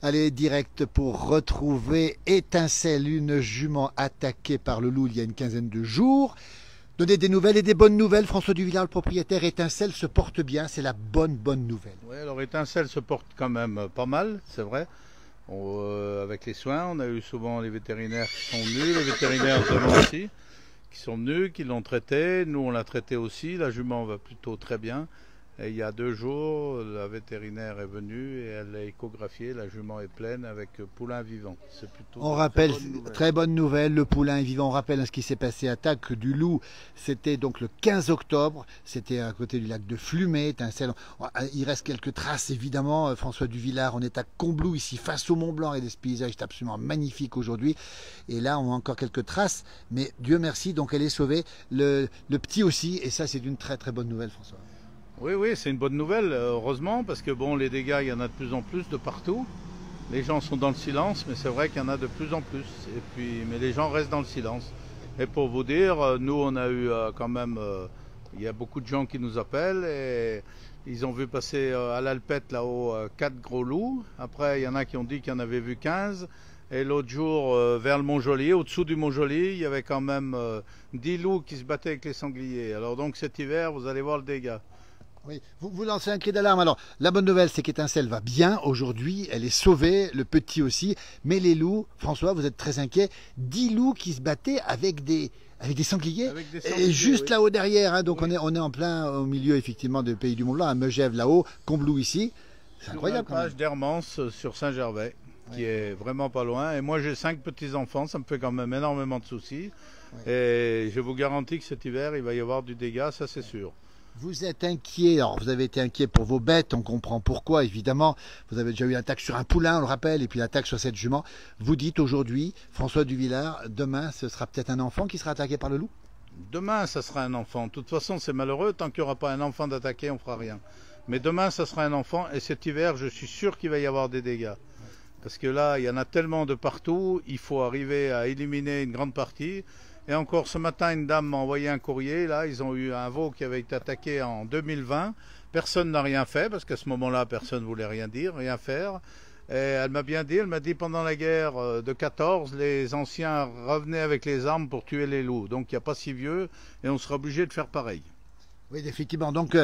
Allez, direct pour retrouver Étincelle, une jument attaquée par le loup il y a une quinzaine de jours. Donner des nouvelles et des bonnes nouvelles. François Duvillard, le propriétaire, Étincelle se porte bien, c'est la bonne nouvelle. Oui, alors Étincelle se porte quand même pas mal, c'est vrai. Avec les soins, on a eu souvent les vétérinaires qui sont venus, les vétérinaires de aussi, qui sont venus, qui l'ont traité. Nous, on l'a traité aussi. La jument va plutôt très bien. Et il y a 2 jours, la vétérinaire est venue et elle a échographié. La jument est pleine avec poulain vivant. C'est plutôt on rappelle, très bonne nouvelle, le poulain est vivant. On rappelle ce qui s'est passé, attaque du loup. C'était donc le 15 octobre. C'était à côté du lac de Flumet, Étincelle. Il reste quelques traces, évidemment. François Duvillard, on est à Combloux, ici, face au Mont Blanc. Et ce paysage est absolument magnifique aujourd'hui. Et là, on a encore quelques traces. Mais Dieu merci, donc elle est sauvée. Le petit aussi. Et ça, c'est une très bonne nouvelle, François. Oui, c'est une bonne nouvelle, heureusement, parce que bon, les dégâts, il y en a de plus en plus de partout. Les gens sont dans le silence, mais c'est vrai qu'il y en a de plus en plus. Et puis, mais les gens restent dans le silence. Et pour vous dire, nous, on a eu quand même, il y a beaucoup de gens qui nous appellent et ils ont vu passer à l'Alpette là-haut 4 gros loups. Après, il y en a qui ont dit qu'il y en avait vu 15. Et l'autre jour, vers le Mont-Joli, au-dessous du Mont-Joli, il y avait quand même 10 loups qui se battaient avec les sangliers. Alors donc cet hiver, vous allez voir le dégât. Oui, vous lancez un cri d'alarme. Alors, la bonne nouvelle, c'est qu'Étincelle va bien aujourd'hui. Elle est sauvée, le petit aussi. Mais les loups, François, vous êtes très inquiet. 10 loups qui se battaient avec des sangliers. Et juste là-haut derrière. Hein, donc, on est en plein au milieu, effectivement, du pays du Mont-Blanc, à Megève là-haut, Combloux ici. C'est incroyable. Sur la page d'Hermance sur Saint-Gervais, qui est vraiment pas loin. Et moi, j'ai 5 petits-enfants. Ça me fait quand même énormément de soucis. Et je vous garantis que cet hiver, il va y avoir du dégât, ça c'est sûr. Vous êtes inquiet, alors vous avez été inquiet pour vos bêtes, on comprend pourquoi évidemment, vous avez déjà eu l'attaque sur un poulain, on le rappelle, et puis l'attaque sur cette jument. Vous dites aujourd'hui, François Duvillard, demain ce sera peut-être un enfant qui sera attaqué par le loup? Demain ça sera un enfant, de toute façon c'est malheureux, tant qu'il n'y aura pas un enfant d'attaquer on fera rien. Mais demain ça sera un enfant et cet hiver je suis sûr qu'il va y avoir des dégâts. Parce que là il y en a tellement de partout, il faut arriver à éliminer une grande partie. Et encore ce matin, une dame m'a envoyé un courrier. Là, ils ont eu un veau qui avait été attaqué en 2020. Personne n'a rien fait parce qu'à ce moment-là, personne ne voulait rien dire, rien faire. Et elle m'a bien dit, elle m'a dit pendant la guerre de 14, les anciens revenaient avec les armes pour tuer les loups. Donc il n'y a pas si vieux et on sera obligé de faire pareil. Oui, effectivement. Donc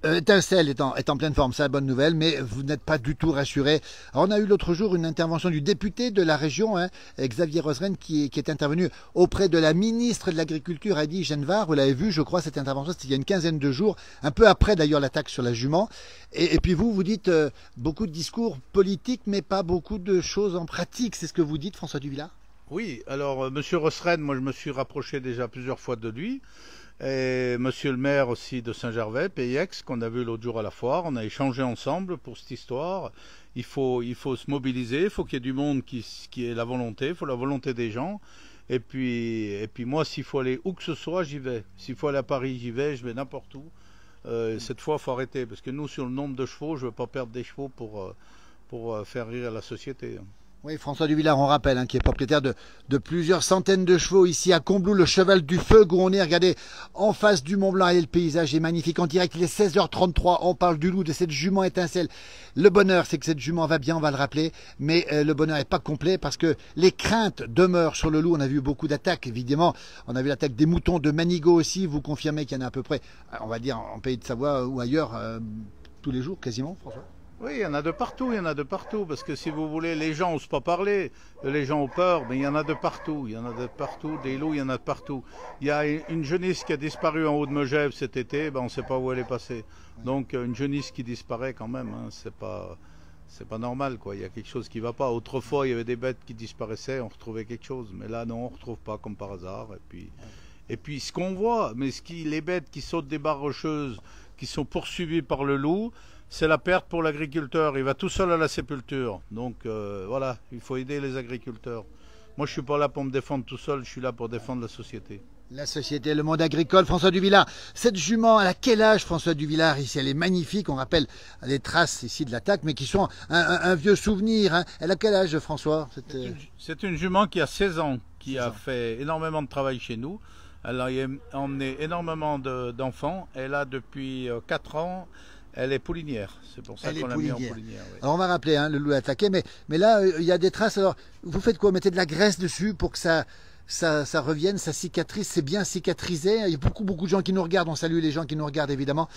Étincelle est en pleine forme, c'est la bonne nouvelle, mais vous n'êtes pas du tout rassuré. Alors, on a eu l'autre jour une intervention du député de la région, Xavier Roseren, qui est intervenu auprès de la ministre de l'Agriculture, Heidi Genevard. Vous l'avez vu, je crois, cette intervention, c'était il y a une quinzaine de jours, un peu après d'ailleurs l'attaque sur la jument. Et puis vous dites beaucoup de discours politiques, mais pas beaucoup de choses en pratique. C'est ce que vous dites, François Duvillard? Oui, alors Monsieur Roseren, moi je me suis rapproché déjà plusieurs fois de lui. Et monsieur le maire aussi de Saint-Gervais, PIX, qu'on a vu l'autre jour à la foire, on a échangé ensemble pour cette histoire. Il faut se mobiliser, il faut qu'il y ait du monde qui ait la volonté, il faut la volonté des gens. Et puis moi, s'il faut aller où que ce soit, j'y vais. S'il faut aller à Paris, j'y vais, je vais n'importe où. Cette fois, il faut arrêter, parce que nous, sur le nombre de chevaux, je ne veux pas perdre des chevaux pour faire rire la société. Oui, François Duvillard, on rappelle, qui est propriétaire de plusieurs centaines de chevaux ici à Combloux, le cheval du feu, où on est, regardez, en face du Mont Blanc, et le paysage est magnifique en direct, il est 16h33, on parle du loup, de cette jument Étincelle. Le bonheur, c'est que cette jument va bien, on va le rappeler, mais le bonheur n'est pas complet parce que les craintes demeurent sur le loup. On a vu beaucoup d'attaques, évidemment, on a vu l'attaque des moutons de Manigot aussi, vous confirmez qu'il y en a à peu près, on va dire, en Pays de Savoie ou ailleurs, tous les jours, quasiment, François? Oui, il y en a de partout, parce que si vous voulez, les gens n'osent pas parler, les gens ont peur, mais il y en a de partout, des loups, il y en a de partout. Il y a une genisse qui a disparu en haut de Megève cet été, on ne sait pas où elle est passée. Donc une genisse qui disparaît quand même, c'est pas normal, quoi. Il y a quelque chose qui ne va pas. Autrefois, il y avait des bêtes qui disparaissaient, on retrouvait quelque chose, mais là non, on ne retrouve pas comme par hasard. Et puis ce qu'on voit, les bêtes qui sautent des barres rocheuses, qui sont poursuivies par le loup, c'est la perte pour l'agriculteur. Il va tout seul à la sépulture. Donc voilà, il faut aider les agriculteurs. Moi, je ne suis pas là pour me défendre tout seul, je suis là pour défendre la société. La société, le monde agricole, François Duvillard. Cette jument, elle a quel âge, François Duvillard? Ici, elle est magnifique. On rappelle les traces ici de l'attaque, mais qui sont un vieux souvenir. Elle a quel âge, François? C'est une jument qui a 16 ans, qui a fait énormément de travail chez nous. Elle a emmené énormément d'enfants. Elle a depuis 4 ans. Elle est poulinière, c'est pour ça qu'on l'a mis en poulinière. Oui. Alors on va rappeler, hein, le loup est attaqué, mais là il y a des traces. Alors vous faites quoi? Vous mettez de la graisse dessus pour que ça revienne, ça cicatrise, c'est bien cicatrisé. Il y a beaucoup de gens qui nous regardent, on salue les gens qui nous regardent évidemment.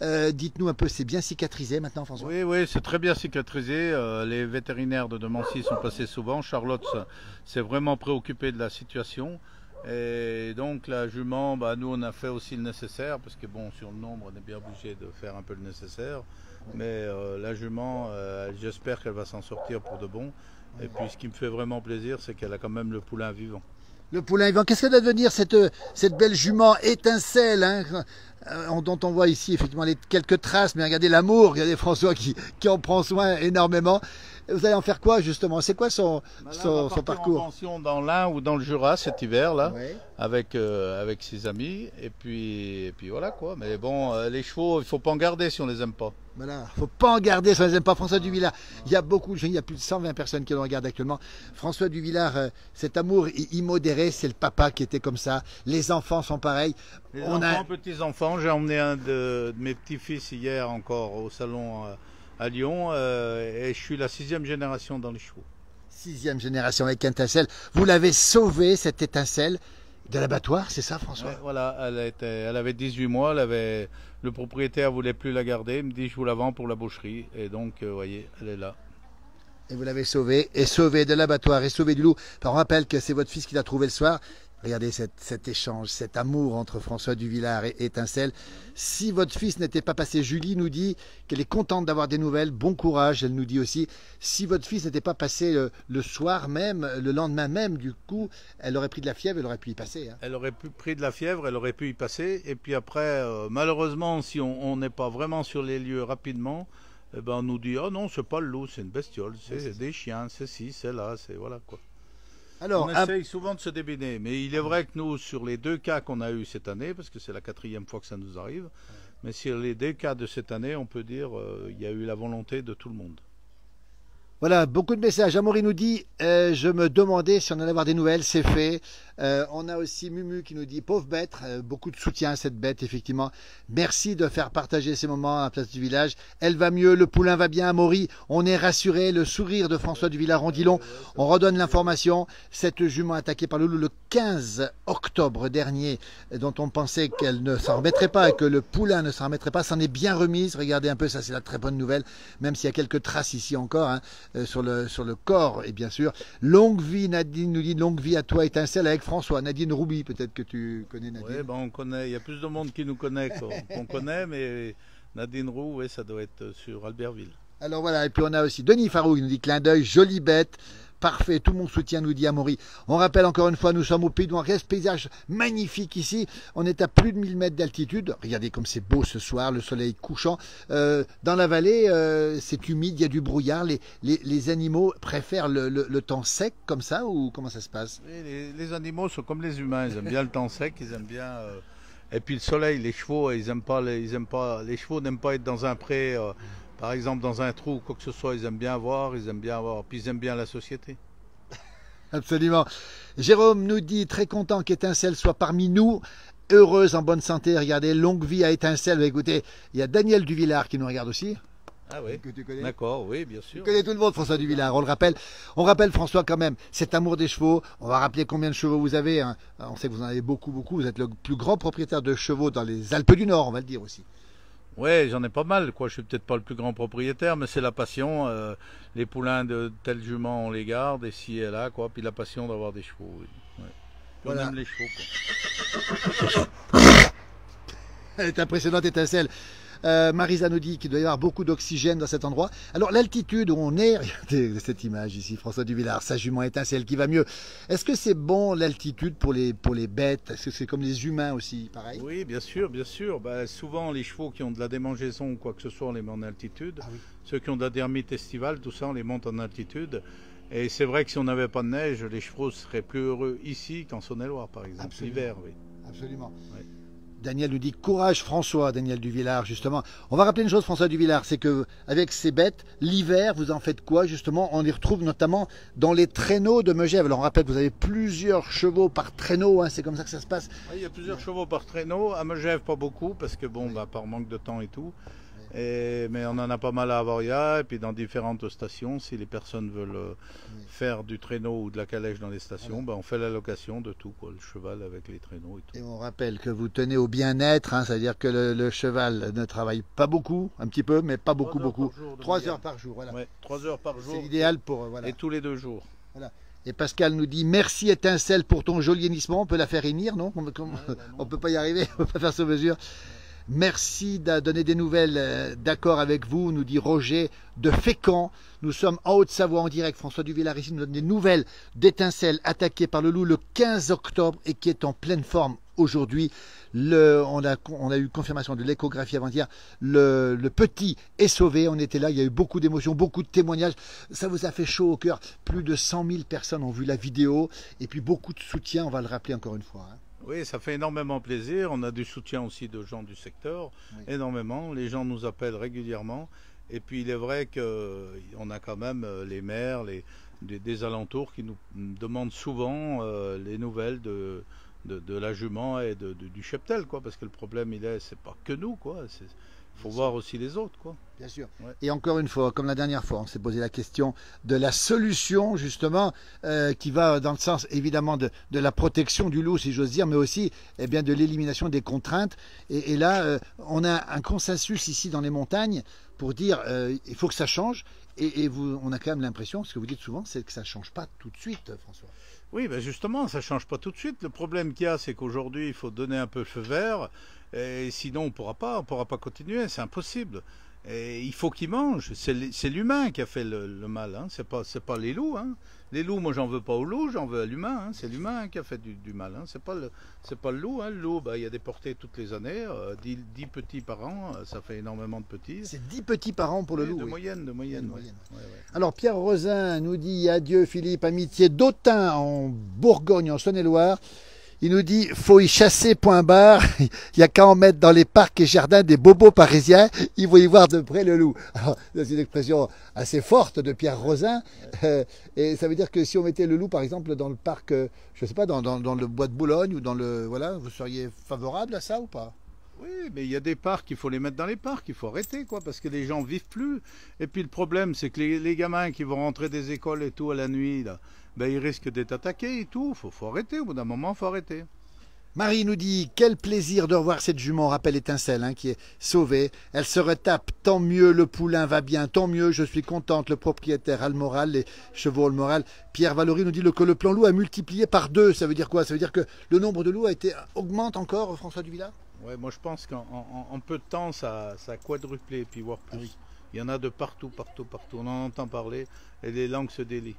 Dites-nous un peu, c'est bien cicatrisé maintenant, François? Oui, c'est très bien cicatrisé. Les vétérinaires de Demancy sont passés souvent. Charlotte s'est vraiment préoccupée de la situation. Et donc la jument, nous on a fait aussi le nécessaire, parce que bon, sur le nombre, on est bien obligé de faire un peu le nécessaire. Mais la jument, j'espère qu'elle va s'en sortir pour de bon. Et puis ce qui me fait vraiment plaisir, c'est qu'elle a quand même le poulain vivant. Le poulain vivant, qu'est-ce que va devenir cette belle jument étincelle, hein, dont on voit ici effectivement quelques traces, mais regardez l'amour, regardez François qui en prend soin énormément. Vous allez en faire quoi justement? C'est quoi son parcours? En pension dans l'Ain ou dans le Jura cet hiver là, ouais. avec ses amis, et puis voilà quoi. Mais bon, les chevaux, il faut pas en garder si on les aime pas. Voilà, faut pas en garder si on les aime pas. François Duvillard, il y a il y a plus de 120 personnes qui le regardent actuellement. François Duvillard, cet amour immodéré, c'est le papa qui était comme ça. Les enfants sont pareils. Les enfants, petits-enfants, j'ai emmené un de mes petits-fils hier encore au salon à Lyon, et je suis la 6e génération dans les chevaux. 6e génération avec étincelle. Vous l'avez sauvé, cette étincelle, de l'abattoir, c'est ça, François? Ouais, voilà, elle avait 18 mois, le propriétaire voulait plus la garder, il me dit je vous la vends pour la boucherie, et donc vous voyez, elle est là. Et vous l'avez sauvée, et sauvée de l'abattoir, et sauvée du loup. On rappelle que c'est votre fils qui l'a trouvé le soir. Regardez cet échange, cet amour entre François Duvillard et Étincelle. Si votre fils n'était pas passé, Julie nous dit qu'elle est contente d'avoir des nouvelles. Bon courage, elle nous dit aussi. Si votre fils n'était pas passé le soir même, le lendemain même, du coup, elle aurait pris de la fièvre, elle aurait pu y passer. Hein. Elle aurait pris de la fièvre, elle aurait pu y passer. Et puis après, malheureusement, si on n'est pas vraiment sur les lieux rapidement, eh ben on nous dit « Oh non, c'est pas le loup, c'est une bestiole, c'est des chiens, c'est ci, c'est là, c'est voilà quoi ». Alors, on essaye souvent de se débiner, mais il est vrai que nous, sur les 2 cas qu'on a eu cette année, parce que c'est la 4e fois que ça nous arrive, mais sur les 2 cas de cette année, on peut dire il y a eu la volonté de tout le monde. Voilà, beaucoup de messages. Amaury nous dit, je me demandais si on allait avoir des nouvelles, c'est fait. On a aussi Mumu qui nous dit, pauvre bête, beaucoup de soutien à cette bête, effectivement. Merci de faire partager ces moments à la place du village. Elle va mieux, le poulain va bien, Amaury. On est rassuré, le sourire de François Duvillard en dit long. On redonne l'information. Cette jument attaquée par le loup le 15 octobre dernier, dont on pensait qu'elle ne s'en remettrait pas et que le poulain ne s'en remettrait pas, s'en est bien remise. Regardez un peu, ça c'est la très bonne nouvelle, même s'il y a quelques traces ici encore, hein. Sur le corps, et bien sûr, longue vie, Nadine nous dit longue vie à toi, Étincelle, avec François. Nadine Roubi, peut-être que tu connais Nadine. Oui, on connaît, il y a plus de monde qui nous connaît qu'on connaît, mais Nadine Roux, oui, ça doit être sur Albertville. Alors voilà, et puis on a aussi Denis Farou qui nous dit clin d'œil, jolie bête. Parfait, tout mon soutien, nous dit Amaury. On rappelle encore une fois, nous sommes au Pays de Noirs, paysage magnifique ici. On est à plus de 1000 mètres d'altitude. Regardez comme c'est beau ce soir, le soleil couchant. Dans la vallée, c'est humide, il y a du brouillard. Les animaux préfèrent le temps sec comme ça, ou comment ça se passe? Oui, les animaux sont comme les humains, ils aiment bien le temps sec, ils aiment bien... Et puis le soleil, les chevaux, les chevaux n'aiment pas être dans un pré... Par exemple, dans un trou ou quoi que ce soit, ils aiment bien voir, puis ils aiment bien la société. Absolument. Jérôme nous dit, très content qu'Étincelle soit parmi nous, heureuse, en bonne santé. Regardez, longue vie à Étincelle. Écoutez, il y a Daniel Duvillard qui nous regarde aussi. Ah oui, que tu connais. D'accord, oui, bien sûr. Tu connais tout le monde, François Duvillard, on le rappelle. On rappelle, François, quand même, cet amour des chevaux. On va rappeler combien de chevaux vous avez. Hein. On sait que vous en avez beaucoup. Vous êtes le plus grand propriétaire de chevaux dans les Alpes du Nord, on va le dire aussi. Oui, j'en ai pas mal, quoi. Je suis peut-être pas le plus grand propriétaire, mais c'est la passion. Les poulains de telle jument, on les garde, et ci et là, quoi. Puis la passion d'avoir des chevaux. Oui. Ouais. Voilà. On aime les chevaux, quoi. Elle est impressionnante, Étincelle. Marisa nous dit qu'il doit y avoir beaucoup d'oxygène dans cet endroit. Alors l'altitude où on est, regardez cette image ici, François Duvillard, sa jument Étincelle qui va mieux. Est-ce que c'est bon l'altitude pour les bêtes? Est-ce que c'est comme les humains aussi, pareil? Oui, bien sûr, bien sûr. Souvent les chevaux qui ont de la démangeaison ou quoi que ce soit, on les met en altitude. Ah, oui. Ceux qui ont de la dermite estivale, tout ça, on les monte en altitude. Et c'est vrai que si on n'avait pas de neige, les chevaux seraient plus heureux ici qu'en Saône-et-Loire, par exemple, l'hiver. Oui. Absolument. Oui. Daniel nous dit courage François, Daniel Duvillard justement. On va rappeler une chose François Duvillard, c'est que avec ces bêtes, l'hiver vous en faites quoi justement? On les retrouve notamment dans les traîneaux de Megève. Alors on rappelle que vous avez plusieurs chevaux par traîneau, hein, c'est comme ça que ça se passe. Oui, il y a plusieurs chevaux par traîneau, à Megève pas beaucoup parce que bon, par manque de temps et tout. Mais on en a pas mal à Avoria et puis dans différentes stations. Si les personnes veulent faire du traîneau ou de la calèche dans les stations, on fait la location de tout, quoi, le cheval avec les traîneaux et tout. Et on rappelle que vous tenez au bien-être, hein, c'est-à-dire que le cheval ne travaille pas beaucoup, un petit peu, mais pas beaucoup. 3 heures par jour, voilà. Ouais, 3 heures par jour. C'est l'idéal pour... voilà. Et tous les 2 jours. Voilà. Et Pascal nous dit merci Étincelle pour ton joli hennissement. On peut la faire hennir, non? On peut pas y arriver, on peut pas faire sur mesure. Merci de donner des nouvelles d'accord avec vous, nous dit Roger de Fécamp. Nous sommes en Haute-Savoie en direct. François Duvillard ici nous donne des nouvelles d'Étincelle attaquée par le loup le 15 octobre et qui est en pleine forme aujourd'hui. On a eu confirmation de l'échographie avant-hier. Le petit est sauvé. On était là. Il y a eu beaucoup d'émotions, beaucoup de témoignages. Ça vous a fait chaud au cœur. Plus de 100 000 personnes ont vu la vidéo et puis beaucoup de soutien. On va le rappeler encore une fois. Hein. Oui, ça fait énormément plaisir. On a du soutien aussi de gens du secteur, énormément. Les gens nous appellent régulièrement. Et puis il est vrai qu'on a quand même les maires des alentours qui nous demandent souvent les nouvelles de la jument et du cheptel, quoi. Parce que le problème, c'est pas que nous, quoi. Il faut voir aussi les autres, quoi. Bien sûr. Ouais. Et encore une fois, comme la dernière fois, on s'est posé la question de la solution, justement, qui va dans le sens, évidemment, de la protection du loup, si j'ose dire, mais aussi bien, de l'élimination des contraintes. Et là, on a un consensus ici dans les montagnes pour dire il faut que ça change. Et on a quand même l'impression, ce que vous dites souvent, c'est que ça ne change pas tout de suite, François. Oui, ben justement, ça ne change pas tout de suite. Le problème qu'il y a, c'est qu'aujourd'hui, il faut donner un peu le feu vert. Et sinon, on ne pourra pas continuer, c'est impossible. Et il faut qu'ils mangent. C'est l'humain qui a fait le mal, hein. C'est pas les loups. Hein. Les loups, moi, j'en veux pas aux loups, j'en veux à l'humain. Hein. C'est l'humain qui a fait du mal. Hein. C'est pas le loup. Hein. Le loup, il y a des portées toutes les années. 10 petits par an, ça fait énormément de petits. C'est 10 petits par an pour le loup. De moyenne. Ouais. Alors, Pierre Rosin nous dit adieu, Philippe, amitié d'Autun en Bourgogne, en Saône-et-Loire. Il nous dit, faut y chasser, point barre. Il n'y a qu'à en mettre dans les parcs et jardins des bobos parisiens. Ils vont y voir de près le loup. Alors, c'est une expression assez forte de Pierre Rosin. Et ça veut dire que si on mettait le loup, par exemple, dans le parc, je ne sais pas, dans le bois de Boulogne ou dans le... Voilà, vous seriez favorable à ça ou pas? Oui, mais il y a des parcs, il faut les mettre dans les parcs, il faut arrêter, quoi, parce que les gens vivent plus. Et puis le problème, c'est que les gamins qui vont rentrer des écoles et tout à la nuit, là, ben, ils risquent d'être attaqués et tout. Faut arrêter, au bout d'un moment, il faut arrêter. Marie nous dit, quel plaisir de revoir cette jument, rappelle Étincelle, hein, qui est sauvée. Elle se retape, tant mieux, le poulain va bien, tant mieux, je suis contente, le propriétaire a le moral, les chevaux ont le moral. Pierre Valory nous dit que le plan loup a multiplié par 2, ça veut dire quoi? Ça veut dire que le nombre de loups augmente encore, François Duvillard? Ouais, moi je pense qu'en peu de temps, ça a quadruplé, puis voire plus. Ah oui. Il y en a de partout. On en entend parler et les langues se délient.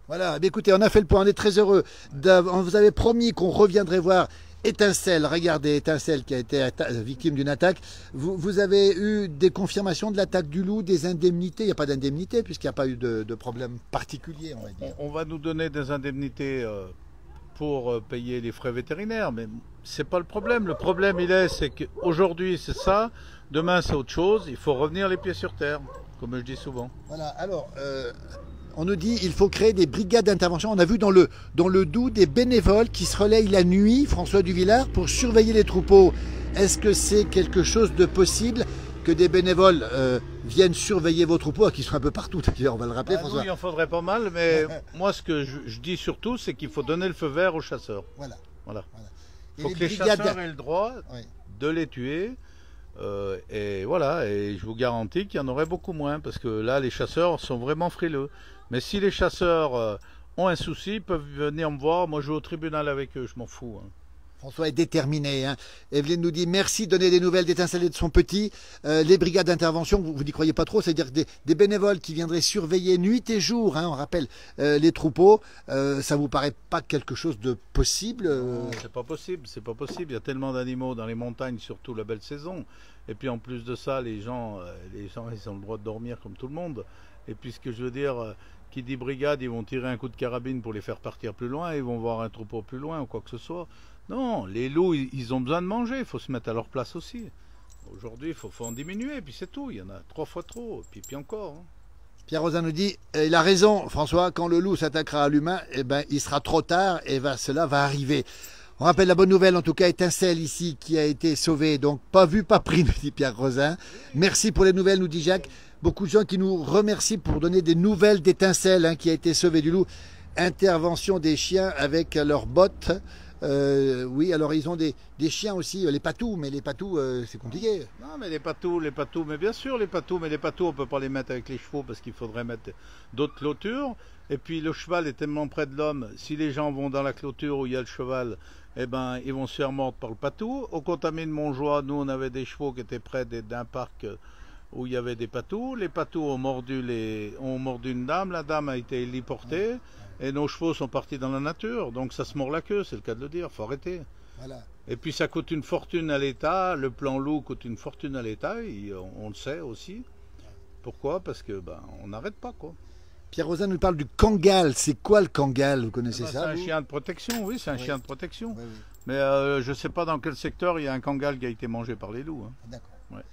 Voilà, bien écoutez, on a fait le point, on est très heureux. On vous avait promis qu'on reviendrait voir Étincelle. Regardez, Étincelle qui a été victime d'une attaque. Vous avez eu des confirmations de l'attaque du loup, des indemnités? Il n'y a pas d'indemnité puisqu'il n'y a pas eu de problème particulier, on va dire. On va nous donner des indemnités pour payer les frais vétérinaires, mais c'est pas le problème. Le problème, c'est qu'aujourd'hui, c'est ça, demain, c'est autre chose. Il faut revenir les pieds sur terre, comme je dis souvent. Voilà, alors, on nous dit qu'il faut créer des brigades d'intervention. On a vu dans le Doubs des bénévoles qui se relayent la nuit, François Duvillard, pour surveiller les troupeaux. Est-ce que c'est quelque chose de possible que des bénévoles viennent surveiller vos troupeaux, qui sont un peu partout, on va le rappeler, François. Oui, il en faudrait pas mal, mais moi ce que je dis surtout, c'est qu'il faut donner le feu vert aux chasseurs. Voilà. Il faut que les chasseurs aient le droit de les tuer, et voilà, et je vous garantis qu'il y en aurait beaucoup moins, parce que là, les chasseurs sont vraiment frileux. Mais si les chasseurs ont un souci, ils peuvent venir me voir, moi je vais au tribunal avec eux, je m'en fous. Hein. François est déterminé. Hein. Evelyne nous dit merci de donner des nouvelles d'Étincelle et de son petit. Les brigades d'intervention, vous n'y croyez pas trop, c'est-à-dire des bénévoles qui viendraient surveiller nuit et jour, hein, on rappelle, les troupeaux. Ça vous paraît pas quelque chose de possible? Non, c'est pas possible. Il y a tellement d'animaux dans les montagnes, surtout la belle saison. Et puis en plus de ça, les gens ils ont le droit de dormir comme tout le monde. Et puis ce que je veux dire, qui dit brigade, ils vont tirer un coup de carabine pour les faire partir plus loin, ils vont voir un troupeau plus loin ou quoi que ce soit. Non, les loups, ils ont besoin de manger, il faut se mettre à leur place aussi. Aujourd'hui, il faut en diminuer, et puis c'est tout, il y en a 3 fois trop, et puis encore. Hein. Pierre Rosin nous dit, il a raison François, quand le loup s'attaquera à l'humain, il sera trop tard et cela va arriver. On rappelle la bonne nouvelle, en tout cas, Étincelle ici qui a été sauvé. Donc, pas vu, pas pris, nous dit Pierre Rosin. Merci pour les nouvelles, nous dit Jacques. Beaucoup de gens qui nous remercient pour donner des nouvelles d'Étincelle qui a été sauvé du loup. Intervention des chiens avec leurs bottes. Oui, alors ils ont des chiens aussi, les patous, mais les patous, c'est compliqué. Non, mais les patous, mais bien sûr les patous, mais les patous, on peut pas les mettre avec les chevaux parce qu'il faudrait mettre d'autres clôtures. Et puis le cheval est tellement près de l'homme, si les gens vont dans la clôture où il y a le cheval, eh ben, ils vont se faire mordre par le patou. Au contamine de Montjoie, nous, on avait des chevaux qui étaient près d'un parc où il y avait des patous. Les patous ont mordu une dame, la dame a été héliportée. Et nos chevaux sont partis dans la nature, donc ça se mord la queue, c'est le cas de le dire, faut arrêter. Voilà. Et puis ça coûte une fortune à l'État, le plan loup coûte une fortune à l'État, on le sait aussi. Pourquoi? Parce que on n'arrête pas quoi. Pierre Rosin nous parle du Kangal, c'est quoi le Kangal? Vous connaissez ça? C'est un chien de protection, oui, c'est un chien de protection. Oui, oui. Mais je ne sais pas dans quel secteur il y a un Kangal qui a été mangé par les loups. Hein. D'accord. Ouais.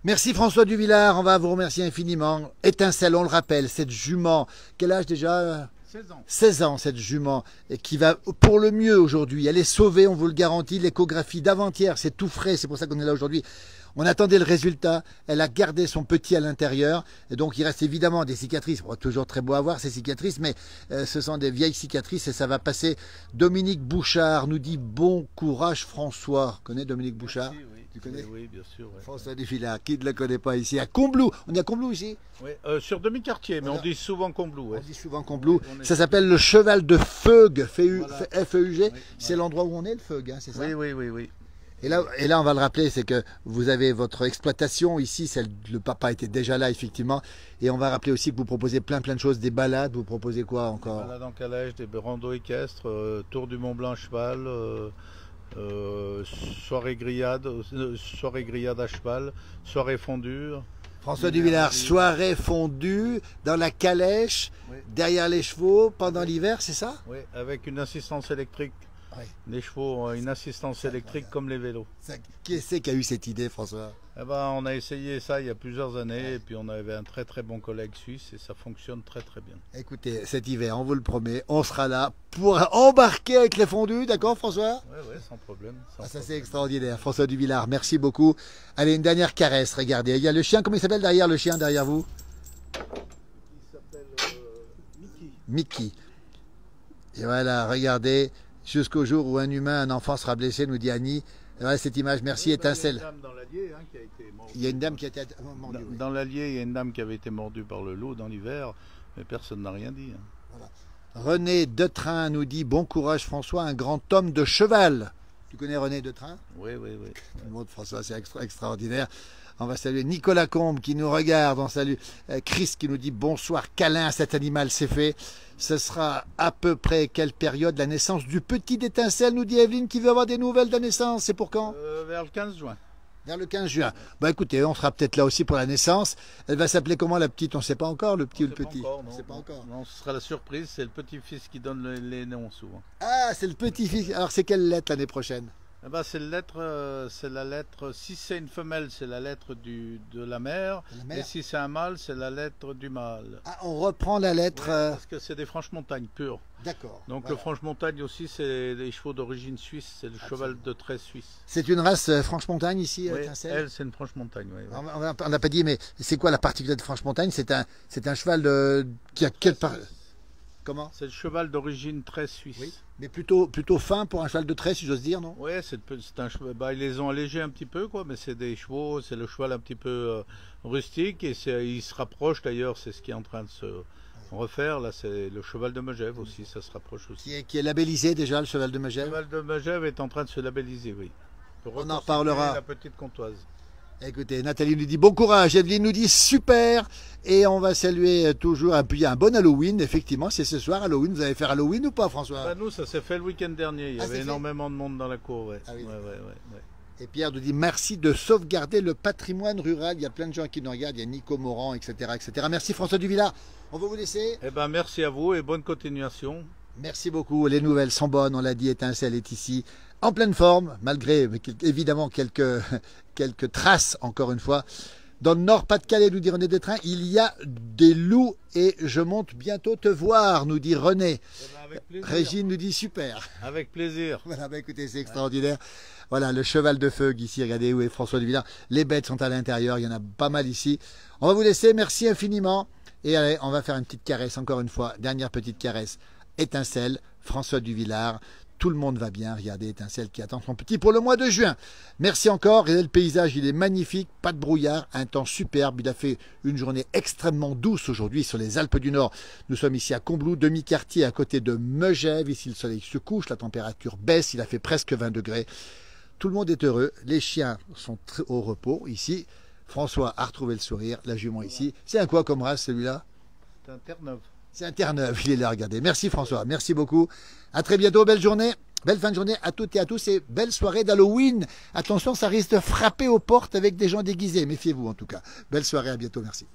Merci François Duvillard, on va vous remercier infiniment. Étincelle, on le rappelle, cette jument, quel âge déjà? 16 ans. 16 ans, cette jument, et qui va pour le mieux aujourd'hui. Elle est sauvée, on vous le garantit. L'échographie d'avant-hier, c'est tout frais, c'est pour ça qu'on est là aujourd'hui. On attendait le résultat. Elle a gardé son petit à l'intérieur. Et donc, il reste évidemment des cicatrices. Bon, toujours très beau à voir, ces cicatrices, mais ce sont des vieilles cicatrices et ça va passer. Dominique Bouchard nous dit bon courage, François. Connais Dominique Bouchard? Merci, oui. Tu connais? Oui, bien sûr. Ouais. François Duvillard, qui ne le connaît pas ici? À Combloux. On est à Combloux ici? Oui, sur demi-quartier, mais voilà. on dit souvent Combloux. Ouais. On dit souvent Combloux. Ça s'appelle le cheval de Feug, F-E-U-G. Oui, c'est l'endroit où on est, le Feug, c'est ça? Oui. Et là, on va le rappeler, c'est que vous avez votre exploitation ici, le papa était déjà là, effectivement. Et on va rappeler aussi que vous proposez plein de choses, des balades. Vous proposez quoi encore? Des balades en calèche, des randos équestres, tour du Mont Blanc à cheval, soirée grillade à cheval, soirée fondue. François Duvillard, soirée fondue dans la calèche, oui. Derrière les chevaux, pendant l'hiver, c'est ça? Oui, avec une assistance électrique. Oui. Les chevaux ont une assistance électrique comme les vélos. Qui c'est qui a eu cette idée, François? Eh ben, on a essayé ça il y a plusieurs années et puis on avait un très bon collègue suisse et ça fonctionne très bien. Écoutez, cet hiver, on vous le promet, on sera là pour embarquer avec les fondus, d'accord François? Oui, sans problème. Ça c'est extraordinaire. François Duvillard, merci beaucoup. Allez, une dernière caresse, regardez. Il y a le chien, comment il s'appelle derrière le chien, derrière vous? Il s'appelle Mickey. Et voilà, regardez. Jusqu'au jour où un humain, un enfant sera blessé, nous dit Annie. Voilà cette image, merci Étincelle. Il y a une dame qui a été mordue. Dans l'Allier, il y a une dame qui avait été mordue par le loup dans l'hiver, mais personne n'a rien dit. Hein. Voilà. René Detrain nous dit bon courage François, un grand homme de cheval. Tu connais René Detrain? Oui. Le mot de François, c'est extraordinaire. On va saluer Nicolas Combe qui nous regarde. On salue Chris qui nous dit bonsoir, câlin à cet animal, c'est fait. Ce sera à peu près quelle période la naissance du petit d'Étincelle, nous dit Evelyne qui veut avoir des nouvelles de la naissance. C'est pour quand? Vers le 15 juin. Vers le 15 juin. Bah écoutez, on sera peut-être là aussi pour la naissance. Elle va s'appeler comment la petite? On ne sait pas encore, le petit ou le petit? On ne sait pas encore. Non, ce sera la surprise. C'est le petit-fils qui donne les noms souvent. Ah, c'est le petit-fils. Alors c'est quelle lettre l'année prochaine? Eh ben, c'est la lettre, si c'est une femelle, c'est la lettre de la mère, et si c'est un mâle, c'est la lettre du mâle. Ah, on reprend la lettre... Ouais, parce que c'est des Franche-Montagne purs. D'accord. Donc voilà. Le Franche-Montagne aussi, c'est des chevaux d'origine suisse, c'est le cheval de trait suisse. C'est une race Franche-Montagne ici, oui, elle, c'est une Franche-Montagne, oui. On n'a pas dit, mais c'est quoi la particularité de Franche-Montagne? C'est un cheval qui a quelle part... Comment? C'est le cheval d'origine très suisse. Oui. Mais plutôt fin pour un cheval de trait, si j'ose dire, non? Oui, c'est un cheval. Ils les ont allégés un petit peu, quoi, mais c'est des chevaux, c'est le cheval un petit peu rustique et il se rapproche d'ailleurs, c'est ce qui est en train de se refaire. Là, c'est le cheval de Megève aussi, ça se rapproche aussi. Qui est labellisé déjà, le cheval de Megève? Le cheval de Megève est en train de se labelliser, oui. On en reparlera. La petite comtoise. Écoutez, Nathalie nous dit bon courage, Evelyne nous dit super, et on va saluer toujours un bon Halloween, effectivement, c'est ce soir Halloween, vous allez faire Halloween ou pas François? Bah nous, ça s'est fait le week-end dernier, il y avait énormément de monde dans la cour, ouais. Ah oui. Ouais. Et Pierre nous dit merci de sauvegarder le patrimoine rural, il y a plein de gens qui nous regardent, il y a Nico Morand, etc. Merci François Duvillard, on va vous laisser. Eh ben merci à vous et bonne continuation. Merci beaucoup, les nouvelles sont bonnes, on l'a dit, Étincelle est ici, en pleine forme, malgré évidemment quelques traces, encore une fois. Dans le Nord-Pas-de-Calais, nous dit René Détrain, il y a des loups et je monte bientôt te voir, nous dit René. Régine nous dit super. Avec plaisir. Voilà, bah écoutez, c'est extraordinaire. Voilà, le cheval de feu ici, regardez où est François Duvillard. Les bêtes sont à l'intérieur, il y en a pas mal ici. On va vous laisser, merci infiniment. Et allez, on va faire une petite caresse, encore une fois, dernière petite caresse. Étincelle, François Duvillard. Tout le monde va bien, regardez Étincelle qui attend son petit pour le mois de juin. Merci encore, regardez le paysage, il est magnifique, pas de brouillard, un temps superbe. Il a fait une journée extrêmement douce aujourd'hui sur les Alpes du Nord. Nous sommes ici à Combloux, demi-quartier à côté de Megève. Ici le soleil se couche, la température baisse, il a fait presque 20 degrés. Tout le monde est heureux, les chiens sont au repos ici. François a retrouvé le sourire, la jument ici. C'est un quoi comme race celui-là? C'est un Terre-Neuve. C'est un Terre-Neuve, il est là, regardez. Merci François, merci beaucoup. À très bientôt, belle journée, belle fin de journée à toutes et à tous et belle soirée d'Halloween. Attention, ça risque de frapper aux portes avec des gens déguisés, méfiez-vous en tout cas. Belle soirée, à bientôt, merci.